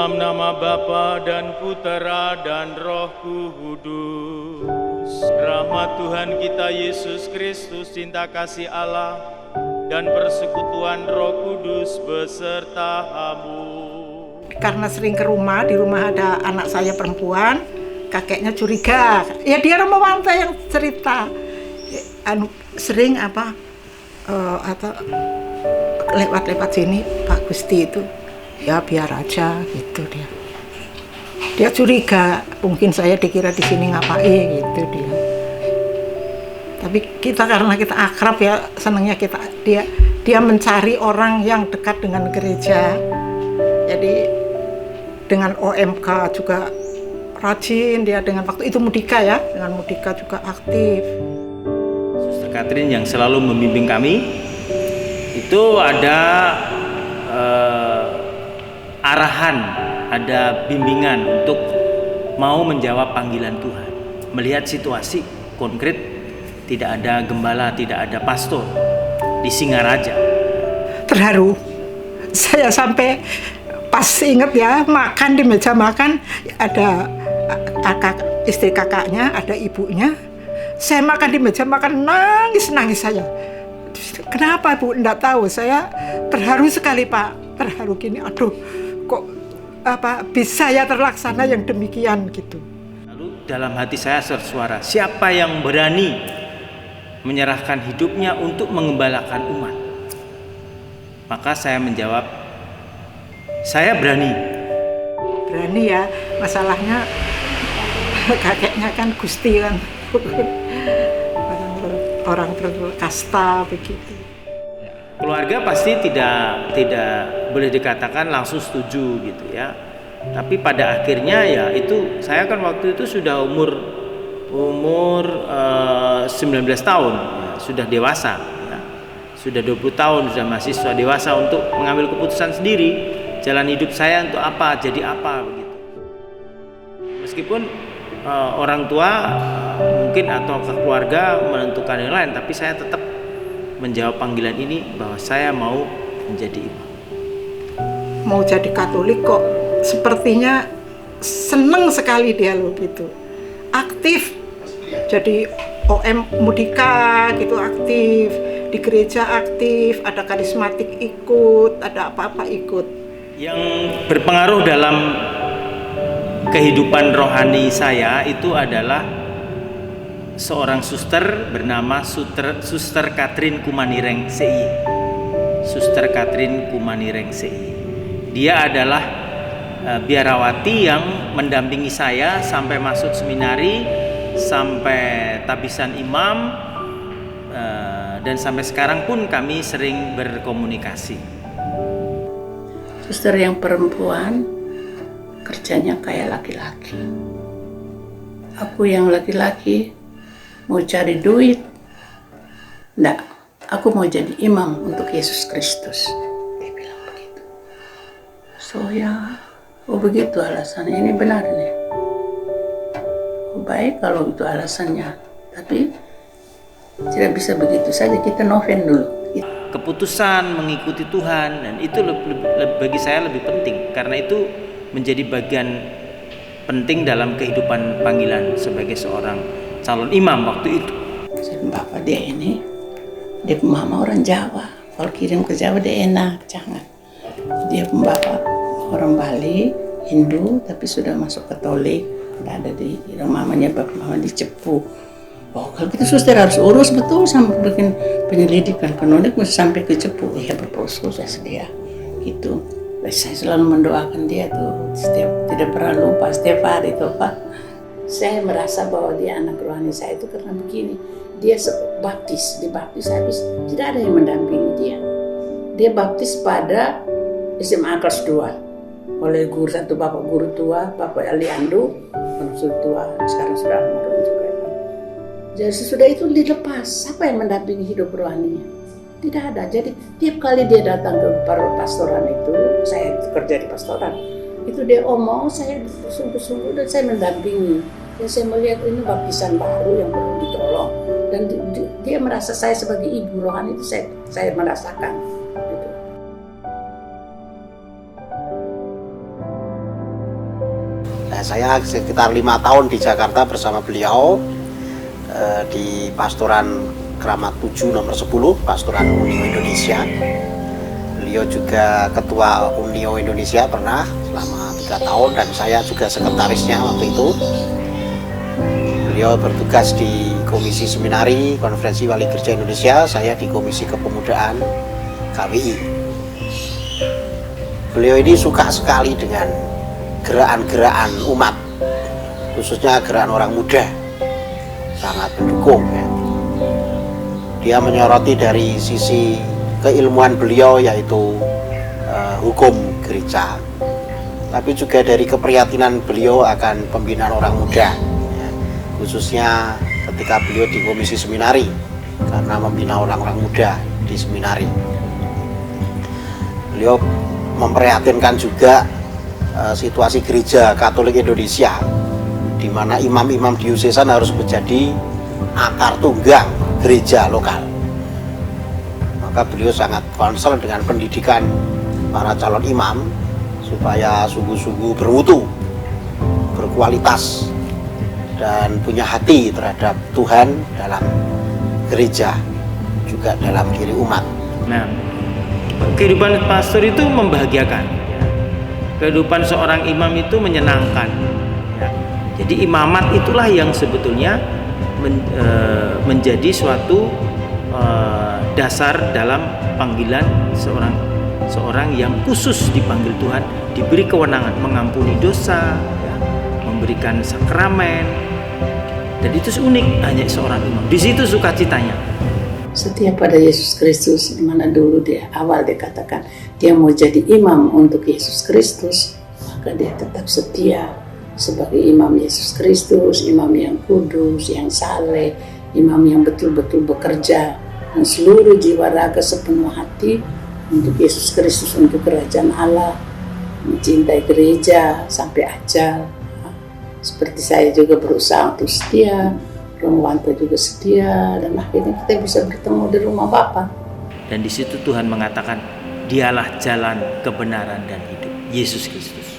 Dalam nama Bapa dan Putera dan Roh Kudus. Rahmat Tuhan kita Yesus Kristus, cinta kasih Allah, dan persekutuan Roh Kudus beserta kamu. Karena sering ke rumah, di rumah ada anak saya perempuan, kakeknya curiga. Ya dia Romawan yang cerita. Sering atau lewat sini Pak Gusti itu, ya biar aja gitu dia. Dia curiga, mungkin saya dikira di sini ngapain gitu dia. Tapi kita karena kita akrab ya, senangnya dia mencari orang yang dekat dengan gereja. Jadi dengan OMK juga rajin dia, dengan waktu itu Mudika ya, dengan Mudika juga aktif. Suster Katrin yang selalu membimbing kami, itu ada arahan, ada bimbingan untuk mau menjawab panggilan Tuhan. Melihat situasi konkret, tidak ada gembala, tidak ada pastor di Singaraja. Terharu, saya sampai pas inget ya, makan di meja makan ada istri kakaknya, ada ibunya. Saya makan di meja makan, nangis saya. Kenapa Bu? Enggak tahu. Saya terharu sekali Pak. Terharu gini. Aduh, kok bisa ya terlaksana yang demikian gitu. Lalu dalam hati saya bersuara, siapa yang berani menyerahkan hidupnya untuk mengembalakan umat? Maka saya menjawab, saya berani. Berani ya, masalahnya kakeknya kan Gusti kan. Orang berkasta begitu. Keluarga pasti tidak boleh dikatakan langsung setuju gitu ya. Tapi pada akhirnya ya itu, saya kan waktu itu sudah umur 19 tahun, ya, sudah dewasa ya. Sudah 20 tahun, sudah mahasiswa dewasa untuk mengambil keputusan sendiri, jalan hidup saya untuk apa, jadi apa begitu. Meskipun orang tua mungkin atau keluarga menentukan yang lain, tapi saya tetap menjawab panggilan ini bahwa saya mau menjadi imam. Mau jadi Katolik kok sepertinya seneng sekali dia loh gitu. Aktif. Jadi OM Mudika gitu aktif, di gereja aktif, ada karismatik ikut, ada apa-apa ikut. Yang berpengaruh dalam kehidupan rohani saya itu adalah seorang suster bernama Suster Katrin Kumanireng CI. Suster Katrin Kumanireng CI. Dia adalah biarawati yang mendampingi saya sampai masuk seminari, sampai tabisan imam, dan sampai sekarang pun kami sering berkomunikasi. Suster yang perempuan kerjanya kayak laki-laki. Aku yang laki-laki mau cari duit. Enggak, aku mau jadi imam untuk Yesus Kristus. Dia bilang begitu. So ya, begitu alasannya. Ini benar nih. Baik kalau itu alasannya. Tapi tidak bisa begitu saja, kita noven dulu. Keputusan mengikuti Tuhan, dan itu bagi saya lebih penting, karena itu menjadi bagian penting dalam kehidupan panggilan sebagai seorang calon imam waktu itu. Bapak dia ini, dia mama orang Jawa. Kalau kirim ke Jawa dia enak, jangan. Dia bapak orang Bali, Hindu, tapi sudah masuk Katolik. Ada di mamanya, bapak mama di Cepu. Oh, kalau kita suster harus urus betul sampai bikin penyelidikan kanonik mesti sampai ke Cepu. Ya bapak sukses dia, gitu. Saya selalu mendoakan dia tuh, tidak pernah lupa setiap hari tuh Pak. Saya merasa bahwa dia anak rohani saya itu karena begini, dia dibaptis habis, tidak ada yang mendampingi dia. Dia baptis pada SMA kelas 2 oleh guru satu, bapak guru tua, Bapak Aliandu, sudah tua, sekarang sudah menurun juga. Jadi sesudah itu dilepas, siapa yang mendampingi hidup rohaninya? Tidak ada. Jadi tiap kali dia datang ke pastoran itu, saya kerja di pastoran, itu dia omong, saya sungguh-sungguh dan saya mendampingi. Dan saya melihat ini baptisan baru yang perlu ditolong. Dan dia merasa saya sebagai ibu rohani itu saya merasakan. Gitu. saya sekitar 5 tahun di Jakarta bersama beliau di Pastoran Kramat 7 nomor 10, Pastoran Unio Indonesia. Beliau juga Ketua Unio Indonesia pernah selama 3 tahun, dan saya juga sekretarisnya waktu itu. Beliau bertugas di Komisi Seminari Konferensi Wali Gereja Indonesia, saya di Komisi Kepemudaan KWI. Beliau ini suka sekali dengan gerakan-gerakan umat, khususnya gerakan orang muda, sangat mendukung ya. Dia menyoroti dari sisi keilmuan beliau, yaitu hukum gereja, tapi juga dari keprihatinan beliau akan pembinaan orang muda ya, khususnya ketika beliau di Komisi Seminari, karena membina orang-orang muda di seminari. Beliau memprihatinkan juga situasi gereja Katolik Indonesia, di mana imam-imam diosesan harus menjadi akar tunggang gereja lokal. Maka beliau sangat concern dengan pendidikan para calon imam supaya sungguh-sungguh bermutu, berkualitas, dan punya hati terhadap Tuhan dalam gereja, juga dalam diri umat. Nah, kehidupan pastor itu membahagiakan ya. Kehidupan seorang imam itu menyenangkan ya. Jadi imamat itulah yang sebetulnya menjadi suatu dasar dalam panggilan seorang yang khusus dipanggil Tuhan, diberi kewenangan mengampuni dosa ya, memberikan sakramen, dan itu unik hanya seorang imam. Di situ sukacitanya. Setia pada Yesus Kristus, di mana dulu dia awal dia katakan dia mau jadi imam untuk Yesus Kristus, maka dia tetap setia sebagai imam Yesus Kristus, imam yang kudus, yang saleh, imam yang betul-betul bekerja dengan seluruh jiwa raga sepenuh hati untuk Yesus Kristus, untuk kerajaan Allah, mencintai gereja sampai ajal. Seperti saya juga berusaha untuk setia, Romo juga setia, dan akhirnya kita bisa bertemu di rumah Bapa. Dan di situ Tuhan mengatakan, dialah jalan, kebenaran, dan hidup, Yesus Kristus.